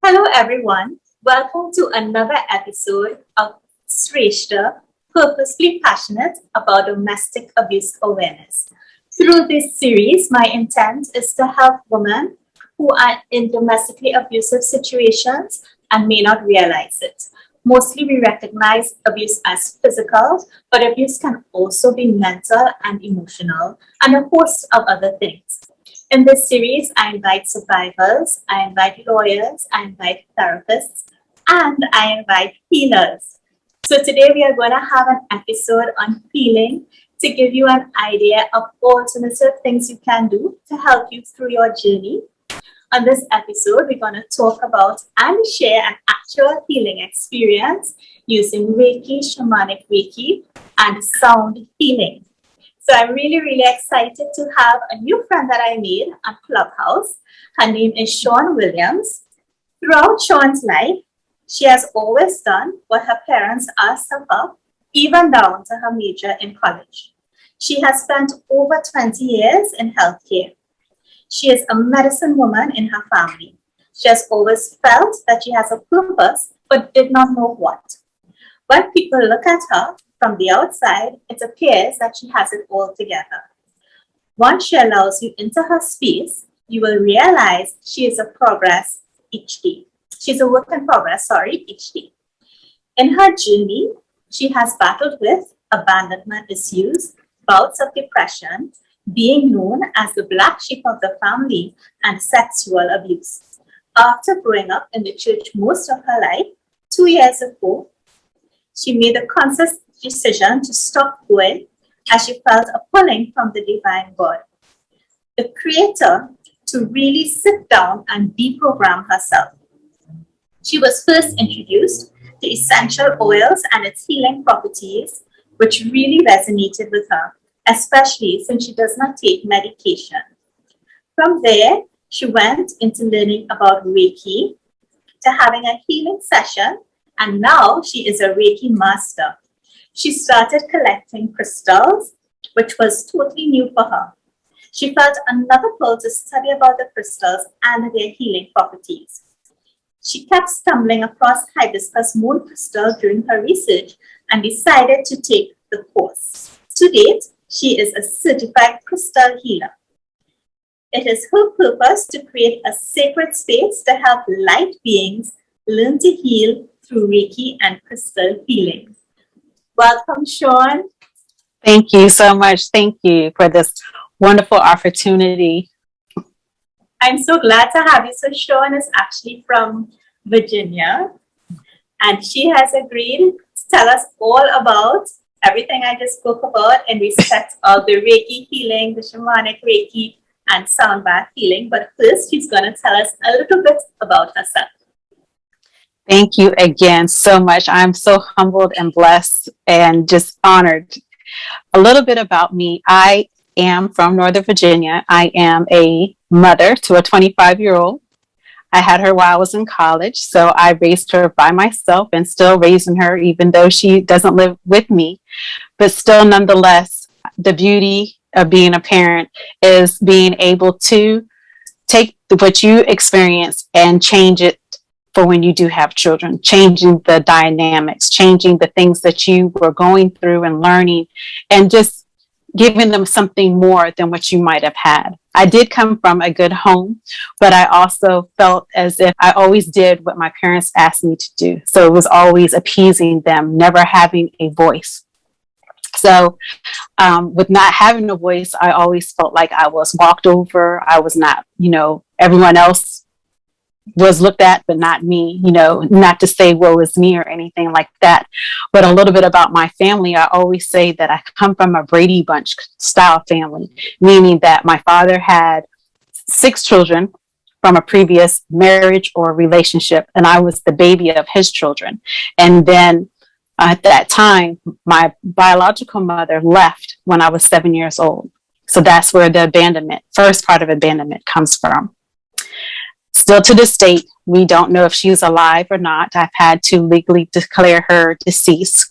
Hello, everyone. Welcome to another episode of Sreshtha, Purposefully Passionate about Domestic Abuse Awareness. Through this series, my intent is to help women who are in domestically abusive situations and may not realize it. Mostly, we recognize abuse as physical, but abuse can also be mental and emotional, and a host of other things. In this series, I invite survivors, I invite lawyers, I invite therapists, and I invite healers. So today we are going to have an episode on healing to give you an idea of alternative things you can do to help you through your journey. On this episode, we're going to talk about and share an actual healing experience using Reiki, Shamanic Reiki, and sound healing. So I'm really excited to have a new friend that I made on Clubhouse. Her name is Shonne Williams. Throughout Shonne's life, she has always done what her parents asked of her, even down to her major in college. She has spent over 20 years in healthcare. She is a medicine woman in her family. She has always felt that she has a purpose, but did not know what. When people look at her from the outside, it appears that she has it all together. Once she allows you into her space, you will realize she is a progress each day. She's a work in progress, each day. In her journey, she has battled with abandonment issues, bouts of depression, being known as the black sheep of the family, and sexual abuse. After growing up in the church most of her life, 2 years ago, she made a conscious decision to stop going as she felt a pulling from the divine God, the creator, to really sit down and deprogram herself. She was first introduced to essential oils and its healing properties, which really resonated with her, especially since she does not take medication. From there, she went into learning about Reiki, to having a healing session, and now she is a Reiki master. She started collecting crystals, which was totally new for her. She felt another pull to study about the crystals and their healing properties. She kept stumbling across hibiscus moon crystal during her research and decided to take the course. To date, she is a certified crystal healer. It is her purpose to create a sacred space to help light beings learn to heal through Reiki and crystal healing. Welcome, Shonne. Thank you so much. Thank you for this wonderful opportunity. I'm so glad to have you. So Shonne is actually from Virginia, and she has agreed to tell us all about everything I just spoke about in respect of the Reiki healing, the Shamanic Reiki, and sound bath healing. But first, she's going to tell us a little bit about herself. Thank you again so much. I'm so humbled and blessed and just honored. A little bit about me. I am from Northern Virginia. I am a mother to a 25-year-old. I had her while I was in college, so I raised her by myself and still raising her, even though she doesn't live with me. But still, nonetheless, the beauty of being a parent is being able to take what you experience and change it for when you do have children, changing the dynamics, changing the things that you were going through and learning, and just giving them something more than what you might have had. I did come from a good home, but I also felt as if I always did what my parents asked me to do. So it was always appeasing them, never having a voice. So with not having a voice, I always felt like I was walked over. I was not, everyone else was looked at, but not me, not to say woe is me or anything like that. But a little bit about my family, I always say that I come from a Brady Bunch style family, meaning that my father had 6 children from a previous marriage or relationship, and I was the baby of his children. And then at that time, my biological mother left when I was 7 years old. So that's where the first part of abandonment comes from. Still to this date, we don't know if she's alive or not. I've had to legally declare her deceased.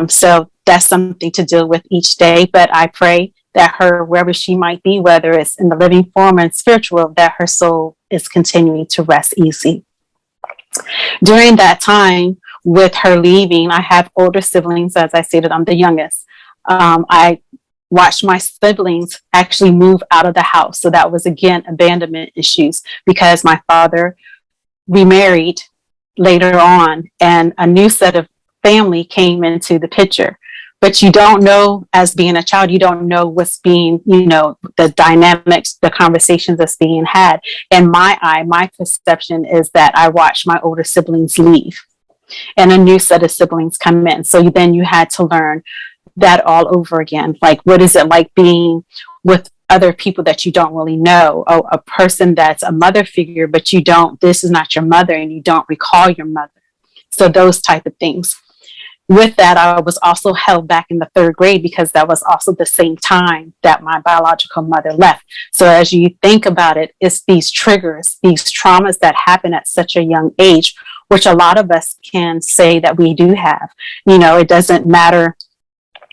So that's something to deal with each day. But I pray that her, wherever she might be, whether it's in the living form or in spiritual, that her soul is continuing to rest easy. During that time, with her leaving, I have older siblings. As I stated, I'm the youngest. I watched my siblings actually move out of the house. So that was, again, abandonment issues, because my father remarried later on and a new set of family came into the picture. But you don't know, as being a child, you don't know what's being, the dynamics, the conversations that's being had. In my eye, my perception is that I watched my older siblings leave and a new set of siblings come in. So then you had to learn that all over again. Like, what is it like being with other people that you don't really know? Oh, a person that's a mother figure, but this is not your mother and you don't recall your mother. So those type of things. With that, I was also held back in the third grade because that was also the same time that my biological mother left. So as you think about it, it's these triggers, these traumas that happen at such a young age, which a lot of us can say that we do have. It doesn't matter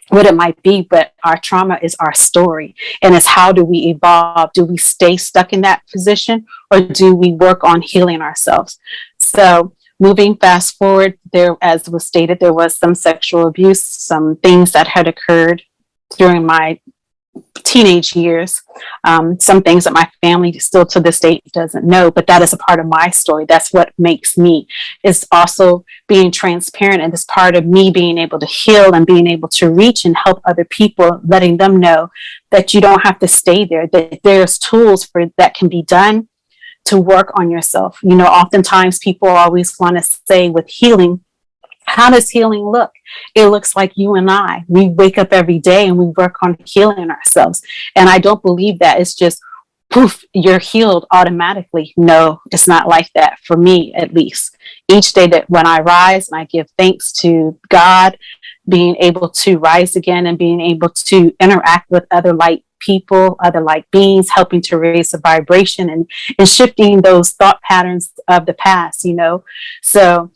what it might be, but our trauma is our story. And it's how do we evolve? Do we stay stuck in that position, or do we work on healing ourselves? So moving fast forward, there, as was stated, there was some sexual abuse, some things that had occurred during my teenage years, some things that my family still to this date doesn't know, but that is a part of my story. That's what makes me. It's also being transparent, and it's part of me being able to heal and being able to reach and help other people, letting them know that you don't have to stay there, that there's tools for that can be done to work on yourself. Oftentimes people always want to say with healing, how does healing look? It looks like you and I. We wake up every day and we work on healing ourselves. And I don't believe that it's just, poof, you're healed automatically. No, it's not like that, for me at least. Each day that when I rise and I give thanks to God, being able to rise again and being able to interact with other light people, other light beings, helping to raise the vibration and shifting those thought patterns of the past, So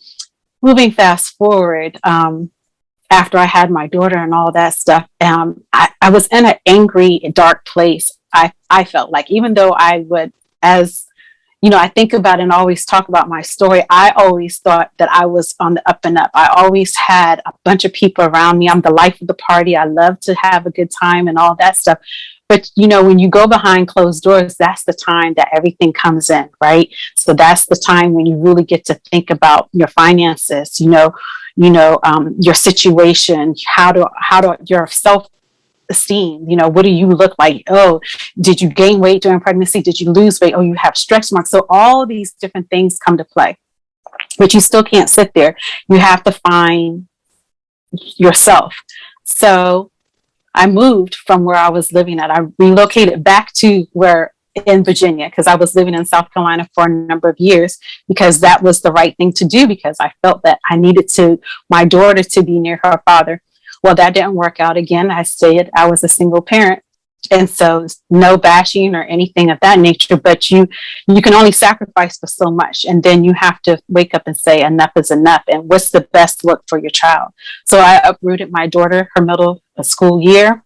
moving fast forward, after I had my daughter and all that stuff, I was in an angry, dark place. I felt like, even though I would, as I think about and always talk about my story, I always thought that I was on the up and up. I always had a bunch of people around me. I'm the life of the party. I love to have a good time and all that stuff. But, when you go behind closed doors, that's the time that everything comes in, right? So that's the time when you really get to think about your finances, your situation, how do your self-esteem, what do you look like? Oh, did you gain weight during pregnancy? Did you lose weight? Oh, you have stretch marks. So all these different things come to play, but you still can't sit there. You have to find yourself. So I moved from where I was living at. I relocated back to in Virginia, because I was living in South Carolina for a number of years, because that was the right thing to do, because I felt that I needed my daughter to be near her father. Well, that didn't work out again. I was a single parent. And so no bashing or anything of that nature, but you can only sacrifice for so much. And then you have to wake up and say, enough is enough. And what's the best look for your child? So I uprooted my daughter, her middle school year,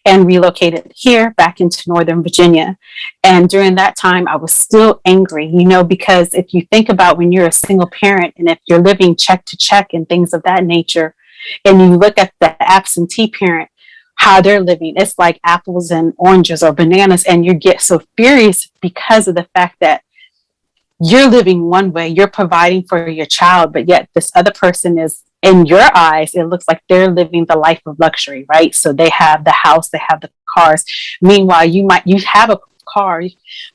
and relocated here back into Northern Virginia. And during that time, I was still angry, because if you think about when you're a single parent and if you're living check to check and things of that nature, and you look at the absentee parent, how they're living, it's like apples and oranges or bananas. And you get so furious because of the fact that you're living one way, you're providing for your child, but yet this other person is, in your eyes, it looks like they're living the life of luxury, right? So they have the house, they have the cars. Meanwhile, you have a car,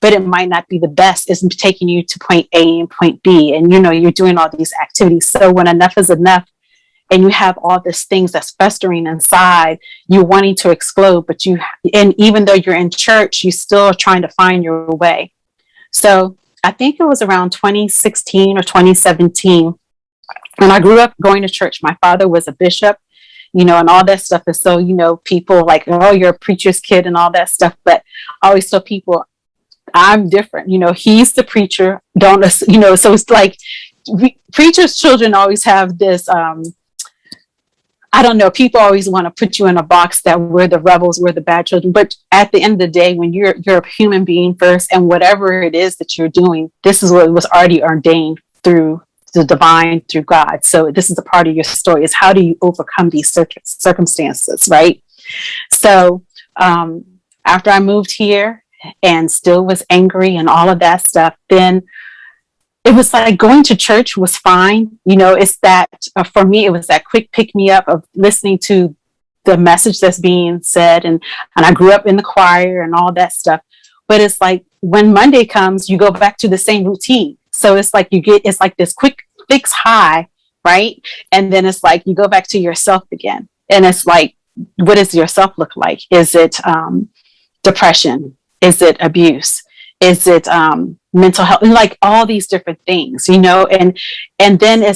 but it might not be the best. It's taking you to point A and point B. And, you're doing all these activities. So when enough is enough, and you have all these things that's festering inside, you're wanting to explode, and even though you're in church, you still are trying to find your way. So I think it was around 2016 or 2017, and I grew up going to church. My father was a bishop, and all that stuff. And so, people like, oh, you're a preacher's kid and all that stuff. But I always tell people, I'm different. He's the preacher. So it's like preachers' children always have this, I don't know, people always want to put you in a box that we're the rebels, we're the bad children. But at the end of the day, when you're a human being first, and whatever it is that you're doing, this is what was already ordained through the divine through God. So this is a part of your story, is how do you overcome these circumstances, right? So after I moved here and still was angry and all of that stuff, then it was like going to church was fine. It's that for me, it was that quick pick me up of listening to the message that's being said. And I grew up in the choir and all that stuff. But it's like when Monday comes, you go back to the same routine. So it's like it's like this quick fix high, right? And then it's like you go back to yourself again. And it's like, what does yourself look like? Is it depression? Is it abuse? Is it mental health? Like all these different things, and then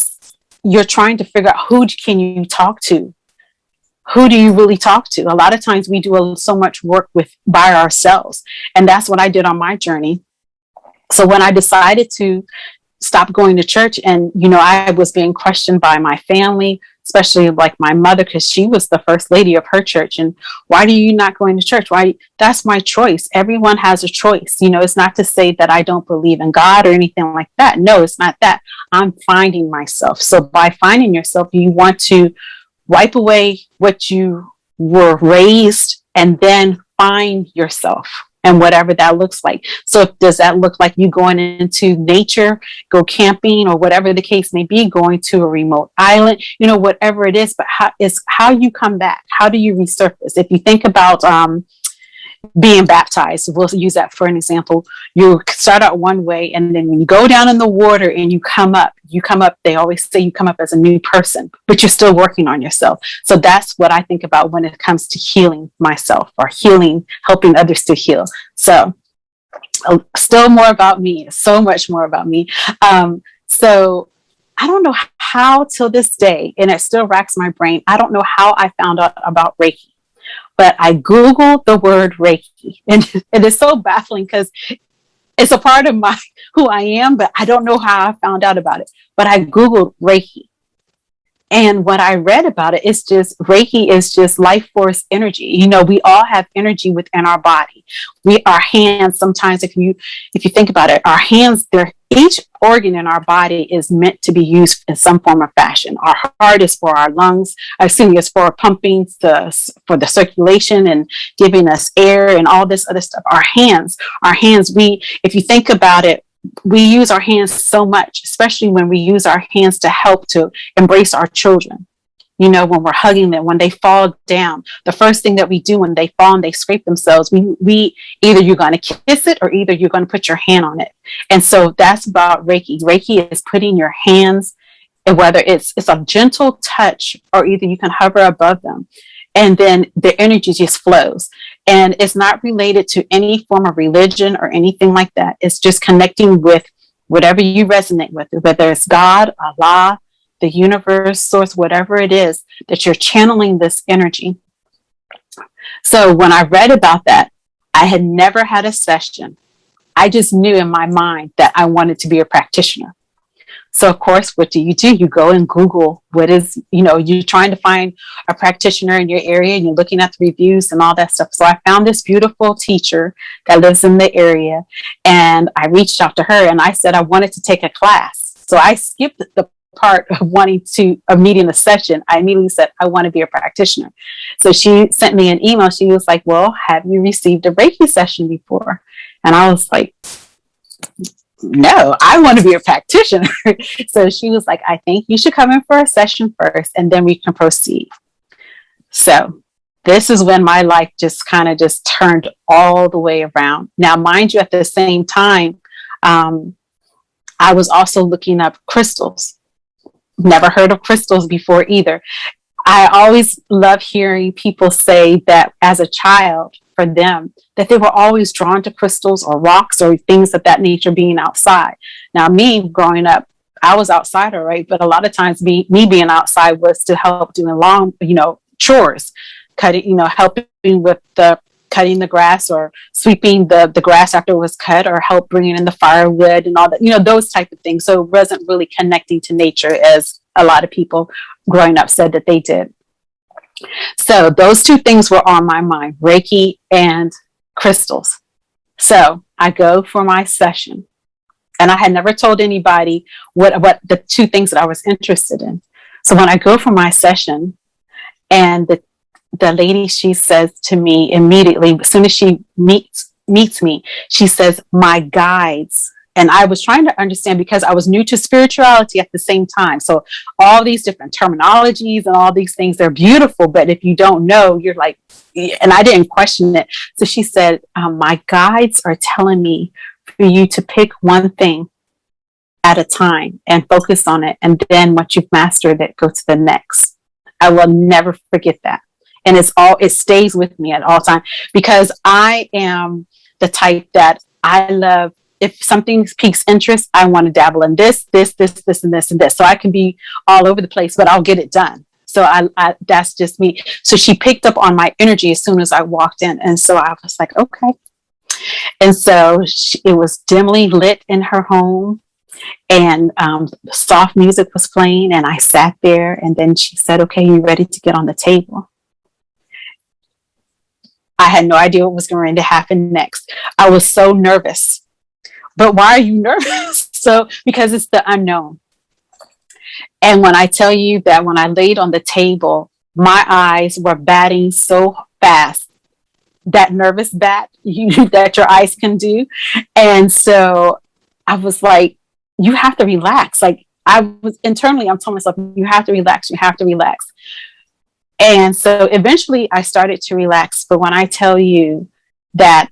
you're trying to figure out who can you talk to? Who do you really talk to? A lot of times we do so much work by ourselves. And that's what I did on my journey. So when I decided to stop going to church, and, I was being questioned by my family, especially like my mother, because she was the first lady of her church. And why are you not going to church? That's my choice. Everyone has a choice. It's not to say that I don't believe in God or anything like that. No, it's not that. I'm finding myself. So by finding yourself, you want to wipe away what you were raised and then find yourself, and whatever that looks like. So does that look like you going into nature, go camping, or whatever the case may be, going to a remote island, whatever it is, but how you come back. How do you resurface? If you think about being baptized, we'll use that for an example. You start out one way, and then when you go down in the water and you come up, they always say you come up as a new person, but you're still working on yourself. So that's what I think about when it comes to healing myself, or helping others to heal. So still more about me, so much more about me. So I don't know how till this day, and it still racks my brain, I don't know how I found out about Reiki. But I Googled the word Reiki, and it is so baffling because it's a part of who I am, but I don't know how I found out about it. But I Googled Reiki. And what I read about it is just Reiki is just life force energy. We all have energy within our body. Our hands, sometimes if you think about it, our hands, each organ in our body is meant to be used in some form or fashion. Our heart is for our lungs. It's for pumping, for the circulation and giving us air and all this other stuff. Our hands, if you think about it, we use our hands so much, especially when we use our hands to help to embrace our children. When we're hugging them, when they fall down, the first thing that we do when they fall and they scrape themselves, we either you're going to kiss it or either you're going to put your hand on it. And so that's about Reiki. Reiki is putting your hands, and whether it's a gentle touch or either you can hover above them, and then the energy just flows. And it's not related to any form of religion or anything like that. It's just connecting with whatever you resonate with, whether it's God, Allah, the universe, source, whatever it is, that you're channeling this energy. So when I read about that, I had never had a session. I just knew in my mind that I wanted to be a practitioner. So of course, what do? You go and Google you're trying to find a practitioner in your area, and you're looking at the reviews and all that stuff. So I found this beautiful teacher that lives in the area, and I reached out to her and I said I wanted to take a class. So I skipped the part of needing a session. I immediately said, I want to be a practitioner. So she sent me an email. She was like, well, have you received a Reiki session before? And I was like, no, I want to be a practitioner. So she was like, I think you should come in for a session first, and then we can proceed. So this is when my life just turned all the way around. Now, mind you, at the same time, I was also looking up crystals. Never heard of crystals before either. I always love hearing people say that as a child, for them, that they were always drawn to crystals or rocks or things of that nature being outside. Now, me growing up, I was outsider, right? But a lot of times me being outside was to help doing chores, cutting, helping with cutting the grass or sweeping the grass after it was cut, or help bringing in the firewood and all that, those type of things. So it wasn't really connecting to nature as a lot of people growing up said that they did. So those two things were on my mind, Reiki and crystals. So I go for my session. And I had never told anybody what the two things that I was interested in. So when I go for my session, and the lady, she says to me immediately, as soon as she meets me, she says, "My guides." And I was trying to understand, because I was new to spirituality at the same time. So all these different terminologies and all these things, they're beautiful. But if you don't know, you're like, and I didn't question it. So she said, "My guides are telling me for you to pick one thing at a time and focus on it. And then once you've mastered it, go to the next." I will never forget that. And it stays with me at all times, because I am the type that I love. If something piques interest, I want to dabble in this, and this. So I can be all over the place, but I'll get it done. So I that's just me. So she picked up on my energy as soon as I walked in. And so I was like, okay. And so it was dimly lit in her home, and soft music was playing, and I sat there, and then she said, "Okay, you ready to get on the table?" I had no idea what was going to happen next. I was so nervous. But why are you nervous? So, because it's the unknown. And when I tell you that when I laid on the table, my eyes were batting so fast, that nervous bat that your eyes can do. And so I was like, you have to relax. Like, I was internally, I'm telling myself, you have to relax. You have to relax. And so eventually I started to relax. But when I tell you that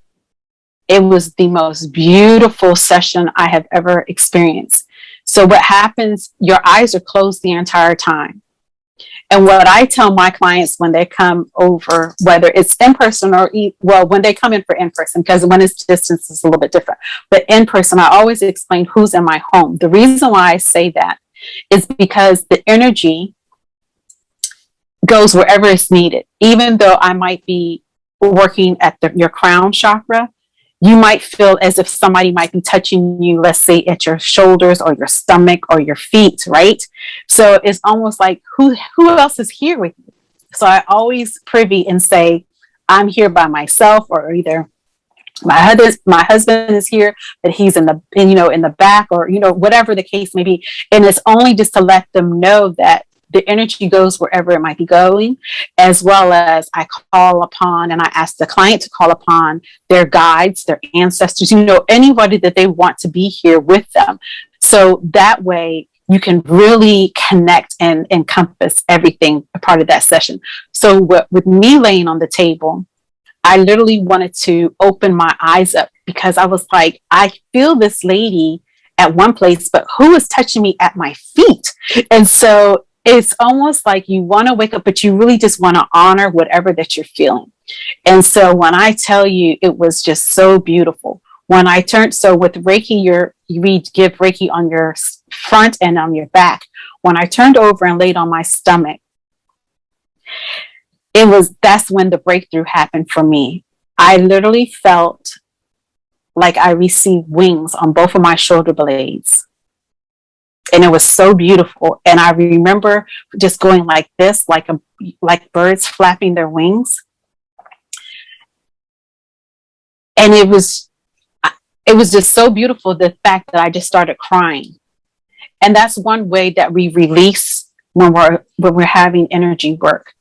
it was the most beautiful session I have ever experienced. So what happens, your eyes are closed the entire time. And what I tell my clients when they come over, whether it's in person or, when they come in for in person, because when it's distance, it's a little bit different. But in person, I always explain who's in my home. The reason why I say that is because the energy goes wherever it's needed. Even though I might be working at your crown chakra, you might feel as if somebody might be touching you, let's say at your shoulders or your stomach or your feet, right? So it's almost like, who else is here with you? So I always privy and say, I'm here by myself, or either my husband is here, but he's in the back, or, whatever the case may be. And it's only just to let them know that the energy goes wherever it might be going, as well as I call upon, and I ask the client to call upon their guides, their ancestors, anybody that they want to be here with them. So that way you can really connect and encompass everything a part of that session. So with me laying on the table, I literally wanted to open my eyes up, because I was like, I feel this lady at one place, but who is touching me at my feet? And so it's almost like you want to wake up, but you really just want to honor whatever that you're feeling. And so when I tell you, it was just so beautiful. When I turned, so with Reiki, we give Reiki on your front and on your back. When I turned over and laid on my stomach, that's when the breakthrough happened for me. I literally felt like I received wings on both of my shoulder blades. And it was so beautiful. And I remember just going like this, like birds flapping their wings. And it was just so beautiful, the fact that I just started crying. And that's one way that we release when we're having energy work.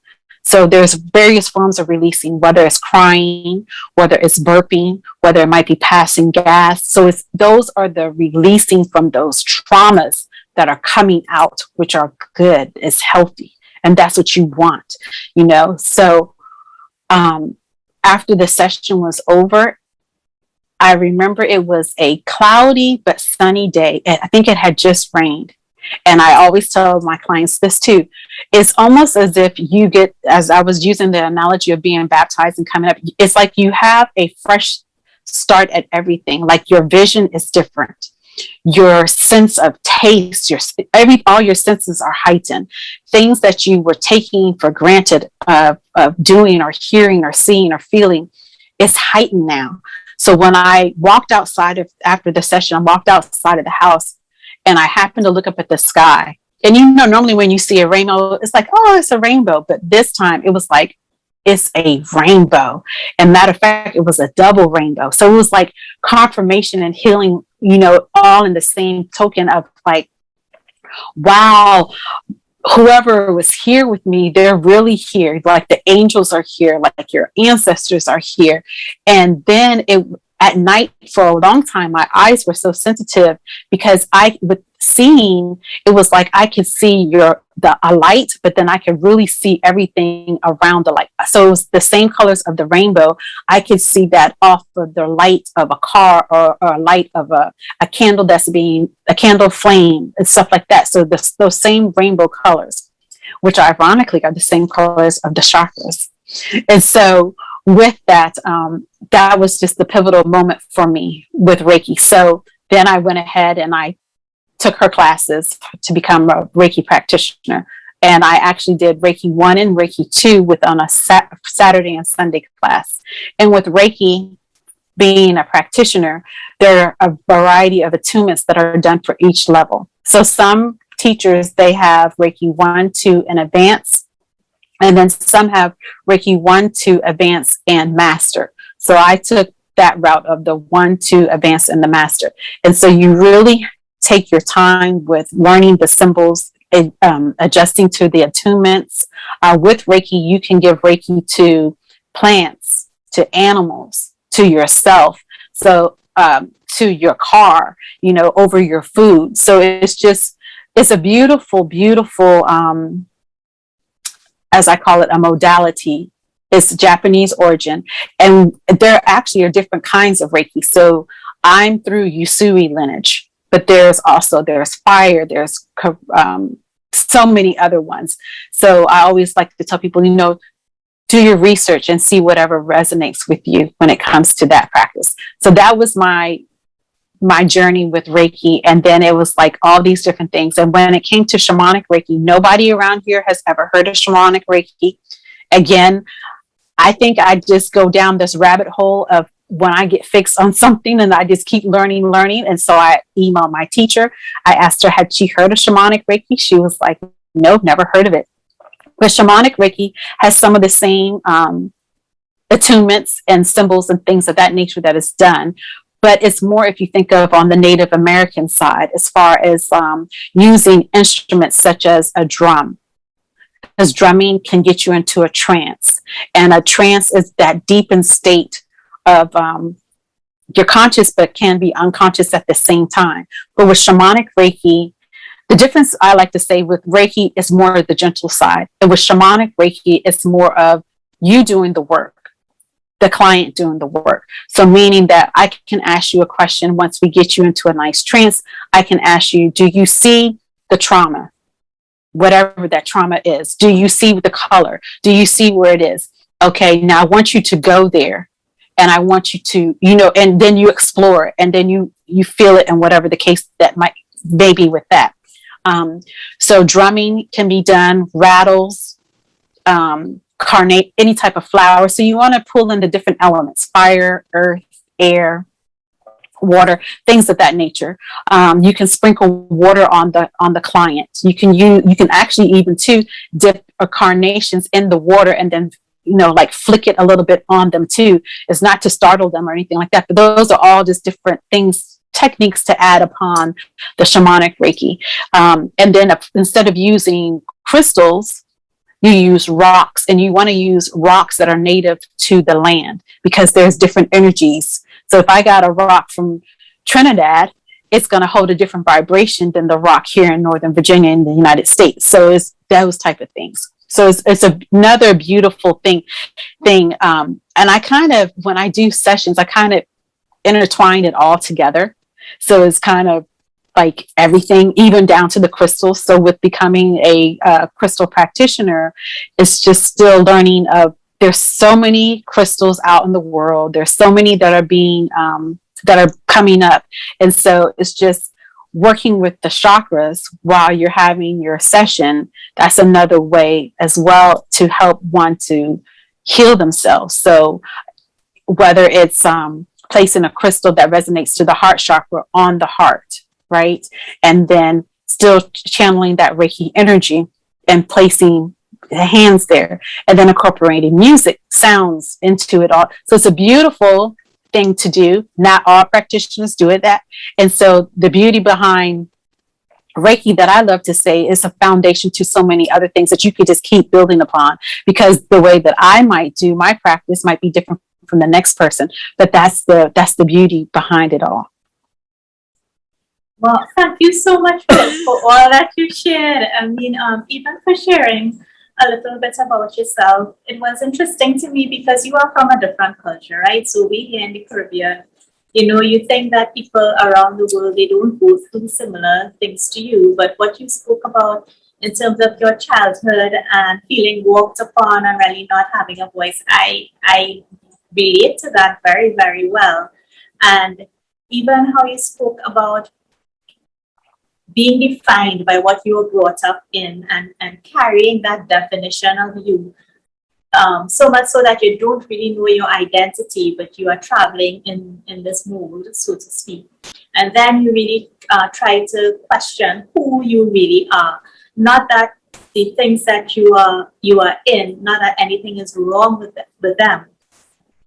So there's various forms of releasing, whether it's crying, whether it's burping, whether it might be passing gas. So those are the releasing from those traumas that are coming out, which are good, is healthy. And that's what you want, So after the session was over, I remember it was a cloudy but sunny day. I think it had just rained. And I always tell my clients this too. It's almost as if you get, as I was using the analogy of being baptized and coming up, it's like you have a fresh start at everything. Like your vision is different. Your sense of taste, all your senses are heightened. Things that you were taking for granted of doing or hearing or seeing or feeling is heightened now. So when I walked outside after the session, I walked outside of the house, and I happened to look up at the sky. And normally when you see a rainbow, it's like, oh, it's a rainbow. But this time it was like, it's a rainbow. And matter of fact, it was a double rainbow. So it was like confirmation and healing all in the same token of like, wow, whoever was here with me, they're really here. Like the angels are here, like your ancestors are here. And then at night for a long time, my eyes were so sensitive because with seeing, it was like I could see a light, but then I could really see everything around the light. So it was the same colors of the rainbow. I could see that off of the light of a car or a light of a candle that's being a candle flame and stuff like that. So those same rainbow colors, which ironically are the same colors of the chakras. And so with that, that was just the pivotal moment for me with Reiki. So then I went ahead and I took her classes to become a Reiki practitioner. And I actually did Reiki 1 and Reiki 2 on a Saturday and Sunday class. And with Reiki being a practitioner, there are a variety of attunements that are done for each level. So some teachers, they have Reiki 1, 2, and advanced. And then some have Reiki 1, 2, advanced, and master. So I took that route of the 1, 2, advanced, and the master. And so you really take your time with learning the symbols, adjusting to the attunements. With Reiki, you can give Reiki to plants, to animals, to yourself, so to your car, over your food. So it's a beautiful, beautiful, as I call it, a modality. It's Japanese origin. And there actually are different kinds of Reiki. So I'm through Usui lineage. But there's fire, there's so many other ones. So I always like to tell people, do your research and see whatever resonates with you when it comes to that practice. So that was my journey with Reiki. And then it was like all these different things. And when it came to Shamanic Reiki, nobody around here has ever heard of Shamanic Reiki. Again, I think I just go down this rabbit hole of when I get fixed on something and I just keep learning. And so I emailed my teacher. I asked her, had she heard of Shamanic Reiki? She was like, no, never heard of it. But Shamanic Reiki has some of the same attunements and symbols and things of that nature that is done. But it's more, if you think of on the Native American side, as far as using instruments such as a drum. Because drumming can get you into a trance. And a trance is that deepened state of you're conscious but can be unconscious at the same time. But with Shamanic Reiki, the difference I like to say with Reiki is more the gentle side. And with Shamanic Reiki, it's more of you doing the work, the client doing the work. So meaning that I can ask you a question once we get you into a nice trance. I can ask you, do you see the trauma? Whatever that trauma is. Do you see the color? Do you see where it is? Okay, now I want you to go there. And I want you to, and then you explore it, and then you feel it, and whatever the case that may be with that. So drumming can be done, rattles, carnate, any type of flower. So you want to pull in the different elements: fire, earth, air, water, things of that nature. You can sprinkle water on the client. You can actually even dip carnations in the water and then like flick it a little bit on them too. It's not to startle them or anything like that, but those are all just different things, techniques to add upon the Shamanic Reiki. And then instead of using crystals, you use rocks, and you want to use rocks that are native to the land because there's different energies. So if I got a rock from Trinidad, it's going to hold a different vibration than the rock here in Northern Virginia in the United States. So it's those type of things. So it's another beautiful thing. And I kind of, when I do sessions, I kind of intertwine it all together. So it's kind of like everything, even down to the crystals. So with becoming a crystal practitioner, it's just still learning of, there's so many crystals out in the world. There's so many that are being, that are coming up. And so it's just working with the chakras while you're having your session. That's another way as well to help one to heal themselves. So whether it's placing a crystal that resonates to the heart chakra on the heart, right? And then still channeling that Reiki energy and placing the hands there, and then incorporating music, sounds into it all. So it's a beautiful thing to do. Not all practitioners do it that. And so the beauty behind Reiki that I love to say is a foundation to so many other things that you could just keep building upon, because the way that I might do my practice might be different from the next person. But that's the beauty behind it all. Well, thank you so much for all that you shared. I mean, even for sharing a little bit about yourself. It was interesting to me because you are from a different culture, right? So we here in the Caribbean, you think that people around the world, they don't go through similar things to you. But what you spoke about in terms of your childhood and feeling walked upon and really not having a voice, I relate to that very, very well. And even how you spoke about being defined by what you were brought up in and carrying that definition of you, so much so that you don't really know your identity, but you are traveling in this mold, so to speak. And then you really try to question who you really are. Not that the things that you are in, not that anything is wrong with them,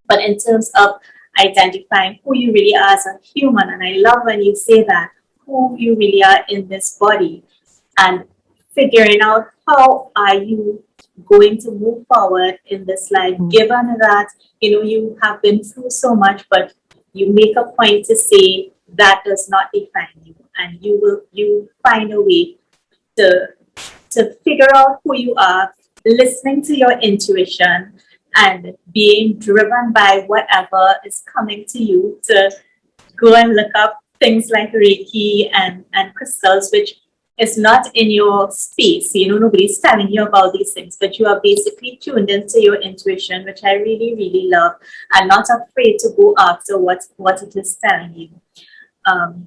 but in terms of identifying who you really are as a human. And I love when you say that, who you really are in this body, and figuring out how are you going to move forward in this life, given that you have been through so much, but you make a point to say that does not define you, and you find a way to figure out who you are, listening to your intuition and being driven by whatever is coming to you, to go and look up things like Reiki and crystals, which is not in your space. Nobody's telling you about these things, but you are basically tuned into your intuition, which I really, really love, and not afraid to go after what it is telling you.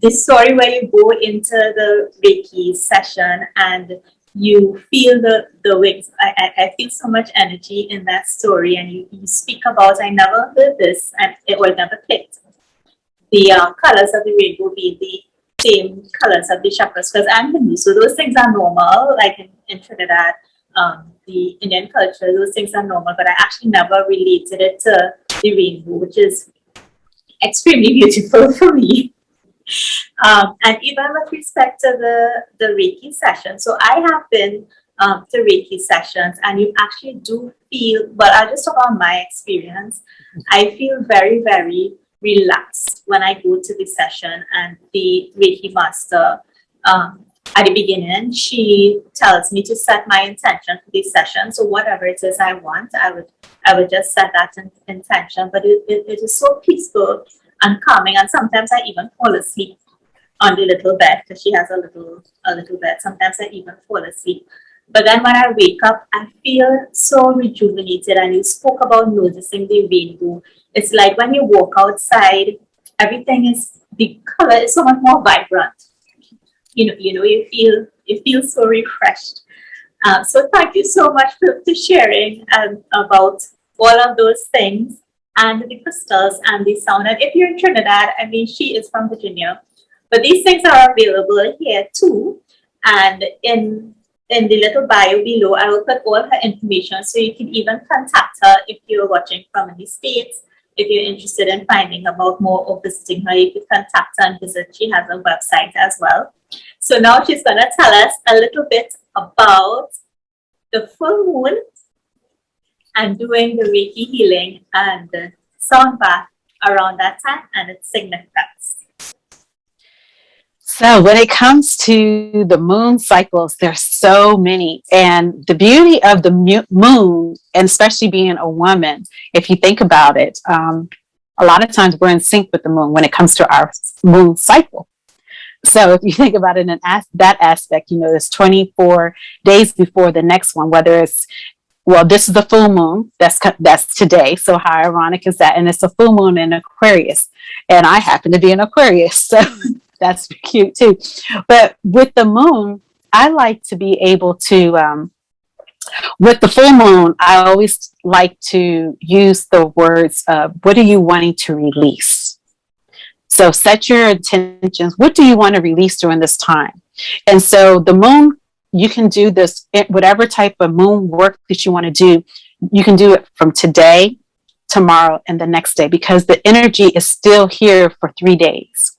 The story where you go into the Reiki session and you feel the wings. I feel so much energy in that story, and you speak about, I never heard this, and it will never clicked. The colors of the rainbow being the same colors of the chakras, because I'm Hindu, so those things are normal, like in Trinidad, the Indian culture, those things are normal, but I actually never related it to the rainbow, which is extremely beautiful for me. And even with respect to the Reiki session, so I have been to Reiki sessions, and you actually do feel, well, I'll just talk about my experience. I feel very, very relaxed when I go to the session, and the Reiki master, at the beginning, she tells me to set my intention for the session. So whatever it is I want, I would just set that intention. But it is so peaceful and calming, and sometimes I even fall asleep on the little bed, because she has a little bed. Sometimes I even fall asleep. But then when I wake up, I feel so rejuvenated. And you spoke about noticing the rainbow. It's like when you walk outside, the color is so much more vibrant. You feel so refreshed. So thank you so much for sharing about all of those things, and the crystals and the sound. And if you're in Trinidad, I mean, she is from Virginia, but these things are available here too. And in the little bio below, I will put all her information, so you can even contact her if you're watching from the States. If you're interested in finding about more or visiting her, you can contact her and visit. She has a website as well. So now she's going to tell us a little bit about the full moon and doing the Reiki healing and the sound bath around that time and its significance. So when it comes to the moon cycles, there's so many. And the beauty of the moon, and especially being a woman, if you think about it, a lot of times we're in sync with the moon when it comes to our moon cycle. So if you think about it in that aspect, there's 24 days before the next one, whether it's, well, this is the full moon, that's today. So how ironic is that? And it's a full moon in Aquarius. And I happen to be in Aquarius. So that's cute too. But with the moon, I like to be able to, with the full moon, I always like to use the words of, what are you wanting to release? So set your intentions. What do you want to release during this time? And so the moon, you can do this, whatever type of moon work that you want to do. You can do it from today tomorrow, and the next day, because the energy is still here for 3 days.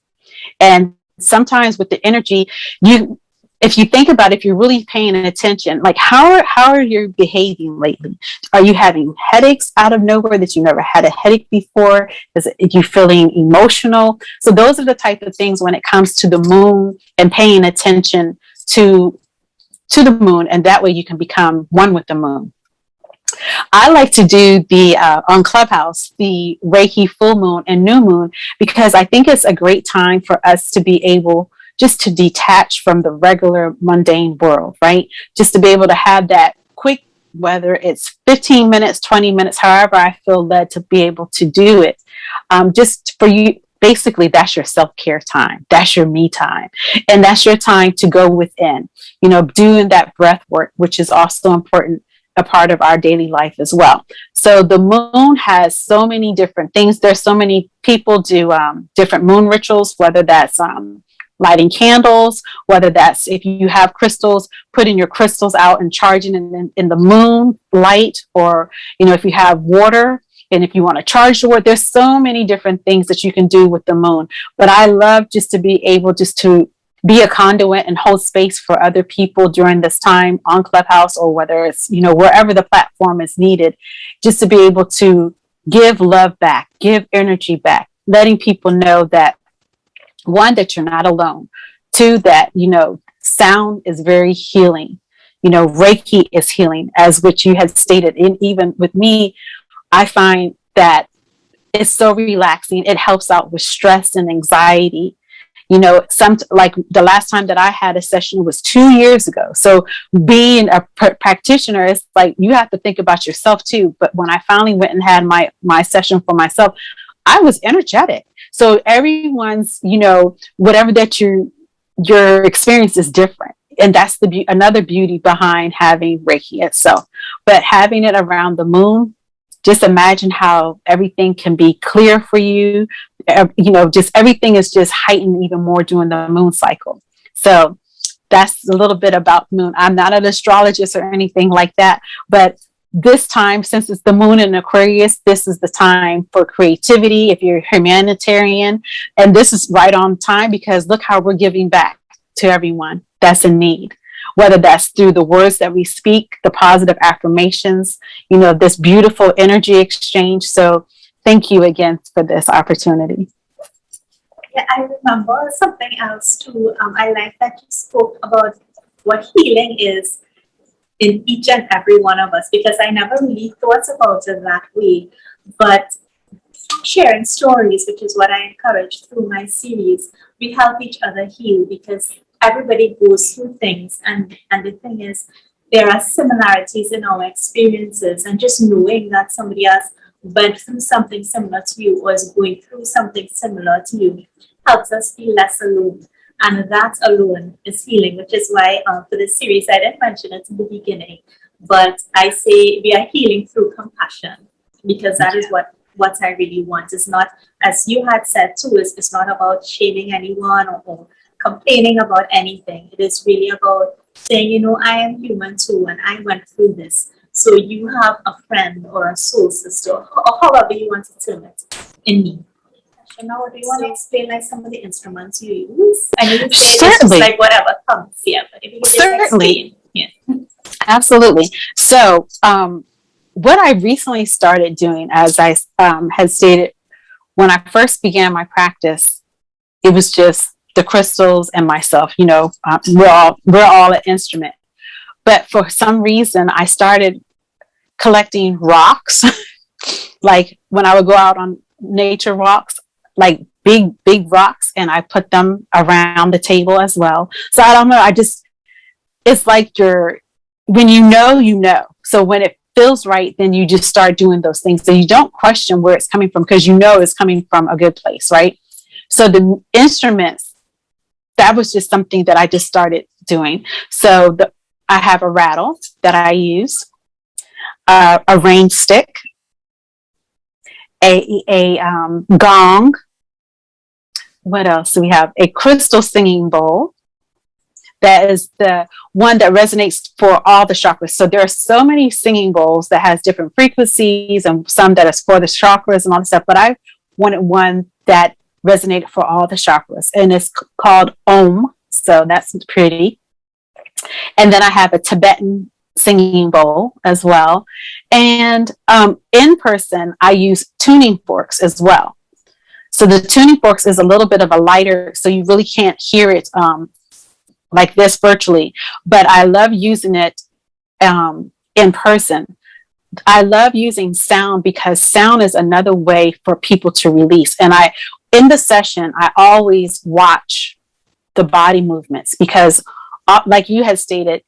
And sometimes with the energy, if you think about it, if you're really paying attention, like how are you behaving lately? Are you having headaches out of nowhere that you never had a headache before? Are you feeling emotional? So those are the type of things when it comes to the moon and paying attention to the moon, and that way you can become one with the moon. I like to do the on Clubhouse, the Reiki full moon and new moon, because I think it's a great time for us to be able just to detach from the regular mundane world, right? Just to be able to have that quick, whether it's 15 minutes, 20 minutes, however I feel led to be able to do it. Just for you, basically, that's your self-care time. That's your me time. And that's your time to go within, doing that breath work, which is also important, a part of our daily life as well. So the moon has so many different things. There's so many people do different moon rituals, whether that's lighting candles, whether that's if you have crystals, putting your crystals out and charging in the moon light, or, if you have water and if you want to charge the water, there's so many different things that you can do with the moon. But I love just to be able just to be a conduit and hold space for other people during this time on Clubhouse, or whether it's, wherever the platform is needed, just to be able to give love back, give energy back, letting people know that, one, that you're not alone. Two, that, sound is very healing. Reiki is healing, as which you had stated. And even with me, I find that it's so relaxing. It helps out with stress and anxiety. Like the last time that I had a session was 2 years ago. So being a practitioner, it's like you have to think about yourself too. But when I finally went and had my session for myself, I was energetic. So everyone's, whatever that your experience is different. And that's another beauty behind having Reiki itself. But having it around the moon, just imagine how everything can be clear for you. Just everything is just heightened even more during the moon cycle. So that's a little bit about moon. I'm not an astrologist or anything like that, but this time, since it's the moon in Aquarius, this is the time for creativity if you're humanitarian. And this is right on time, because look how we're giving back to everyone that's in need, whether that's through the words that we speak, the positive affirmations, this beautiful energy exchange. So thank you again for this opportunity. Yeah, I remember something else too. I like that you spoke about what healing is in each and every one of us, because I never really thought about it that way. But sharing stories, which is what I encourage through my series, we help each other heal, because everybody goes through things. And the thing is, there are similarities in our experiences, and just knowing that somebody else went through something similar to you or is going through something similar to you helps us feel less alone. And that alone is healing, which is why for this series, I didn't mention it in the beginning, but I say we are healing through compassion, because that is what I really want. It's not, as you had said too, it's not about shaming anyone or complaining about anything. It is really about saying, I am human too, and I went through this. So you have a friend or a soul sister, or however you want to term it, in me. Now, do you want to explain like some of the instruments you use? And you say it's just like whatever comes here, but if you can just explain. Yeah. Absolutely. So what I recently started doing, as I had stated, when I first began my practice, it was just the crystals and myself. We're all an instrument. But for some reason, I started collecting rocks. Like when I would go out on nature walks, like big rocks, and I put them around the table as well. So I don't know. It's like when you know. So when it feels right, then you just start doing those things. So you don't question where it's coming from, because it's coming from a good place, right? So the instruments, that was just something that I just started doing. So I have a rattle that I use, a rain stick, a gong. What else do we have? A crystal singing bowl, That is the one that resonates for all the chakras. So there are so many singing bowls that has different frequencies and some that is for the chakras and all this stuff. But I wanted one that resonated for all the chakras, and it's called Om. So that's pretty. And then I have a Tibetan singing bowl as well. And in person, I use tuning forks as well. So the tuning forks is a little bit of a lighter, so you really can't hear it like this virtually. But I love using it in person. I love using sound because sound is another way for people to release. And in the session, I always watch the body movements because, like you had stated,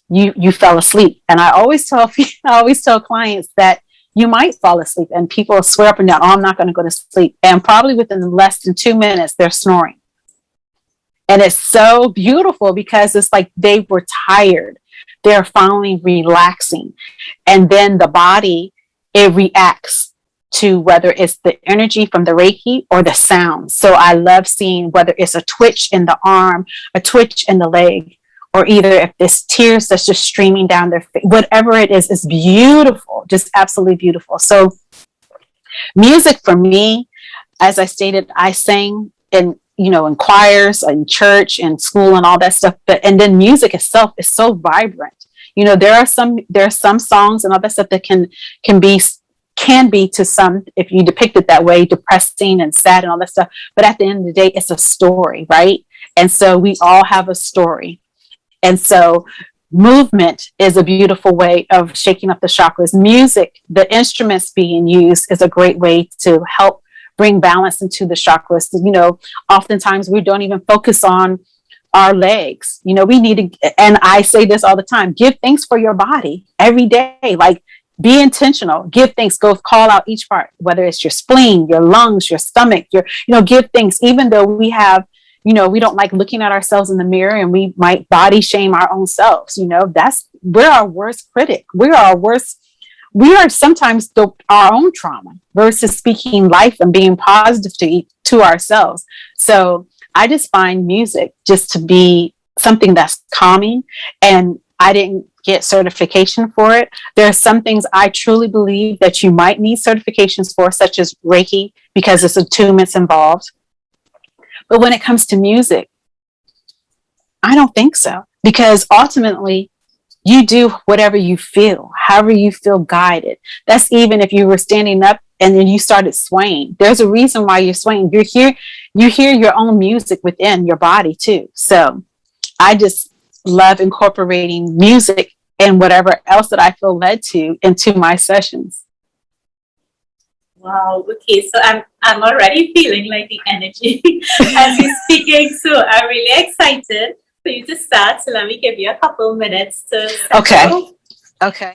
you fell asleep, and I always tell clients that you might fall asleep, and people swear up and down, "Oh, I'm not going to go to sleep," and probably within less than 2 minutes, they're snoring. And it's so beautiful because it's like they were tired. They're finally relaxing. And then the body, it reacts to whether it's the energy from the Reiki or the sound. So I love seeing whether it's a twitch in the arm, a twitch in the leg, or either if there's tears that's just streaming down their face, whatever it is beautiful, just absolutely beautiful. So music for me, as I stated, I sang in choirs, in church, in school, and all that stuff. And then music itself is so vibrant. There are some songs and all that stuff that can be to some, if you depict it that way, depressing and sad and all that stuff. But at the end of the day, it's a story, right? And so we all have a story. And so movement is a beautiful way of shaking up the chakras. Music, the instruments being used, is a great way to help bring balance into the chakras. Oftentimes we don't even focus on our legs. We need to, and I say this all the time, give thanks for your body every day. Like, be intentional, give thanks, go call out each part, whether it's your spleen, your lungs, your stomach, give thanks, even though we have, we don't like looking at ourselves in the mirror, and we might body shame our own selves. We're our worst critic. We are sometimes our own trauma versus speaking life and being positive to ourselves. So I just find music just to be something that's calming, and I didn't get certification for it. There are some things I truly believe that you might need certifications for, such as Reiki, because it's attunements involved. But when it comes to music, I don't think so, because ultimately you do whatever you feel, however you feel guided. That's even if you were standing up and then you started swaying. There's a reason why you're swaying. You hear your own music within your body too. So I just love incorporating music and whatever else that I feel led to into my sessions. Wow. Okay. So I'm already feeling like the energy as you're speaking. So I'm really excited for you to start. So let me give you a couple minutes to settle. Okay.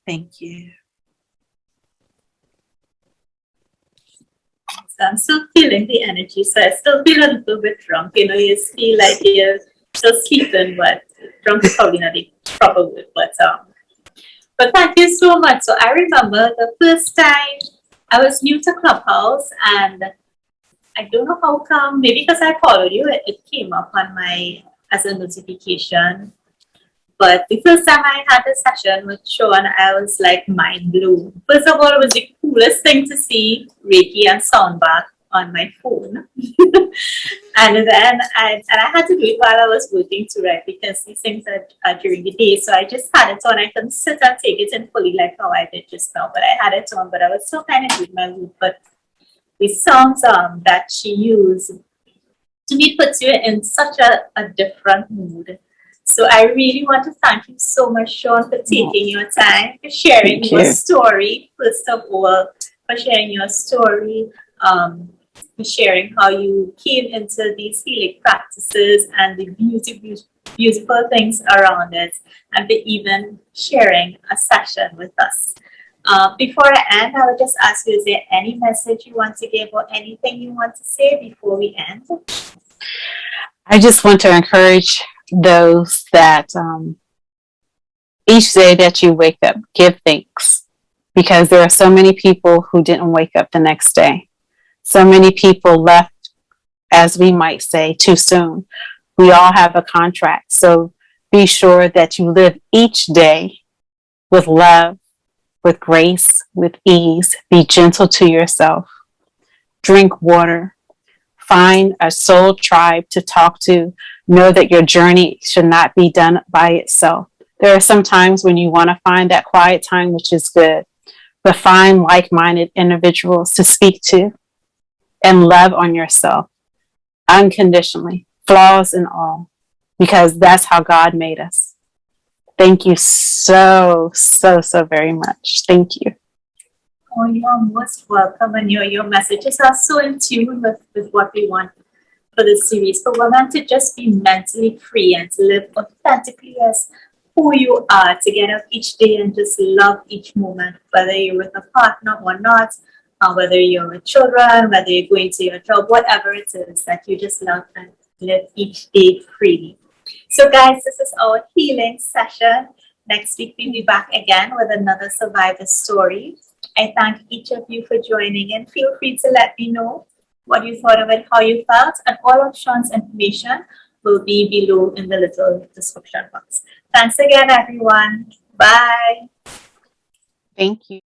Thank you. So I'm still feeling the energy, so I still feel a little bit drunk. You know, you feel like you're still sleeping, but drunk is probably not the proper word. But thank you so much. So I remember the first time I was new to Clubhouse, and I don't know how come, maybe because I followed you, it came up on my as a notification. But the first time I had a session with Shonne, I was like mind blown. First of all, it was the coolest thing to see Reiki and sound bath on my phone. And then I had to do it while I was working too, right? Because these things are during the day. So I just had it on. I couldn't sit and take it in fully like how I did just now. But I had it on, but I was still kind of doing my work. But the songs that she used, to me, puts you in such a different mood. So I really want to thank you so much, Shonne, for taking your time, for sharing your story, first of all, for sharing your story, for sharing how you came into these healing practices and the beautiful things around it, and for even sharing a session with us. Before I end, I would just ask you, is there any message you want to give or anything you want to say before we end? I just want to encourage those that each day that you wake up, give thanks, because there are so many people who didn't wake up the next day. So many people left, as we might say, too soon. We all have a contract. So be sure that you live each day with love, with grace, with ease. Be gentle to yourself. Drink water. Find a soul tribe to talk to. Know that your journey should not be done by itself. There are some times when you want to find that quiet time, which is good, but find like-minded individuals to speak to and love on yourself unconditionally, flaws and all, because that's how God made us. Thank you so very much. Thank you. Oh, you're most welcome, and your messages are so in tune with what we want for this series, for women to just be mentally free and to live authentically as who you are, to get up each day and just love each moment, whether you're with a partner or not, whether you're with children, whether you're going to your job, whatever it is, that you just love and live each day freely. So guys, this is our healing session. Next week, we'll be back again with another survivor story. I thank each of you for joining in. Feel free to let me know what you thought of it, how you felt, and all of Shonne's information will be below in the little description box. Thanks again, everyone. Bye. Thank you.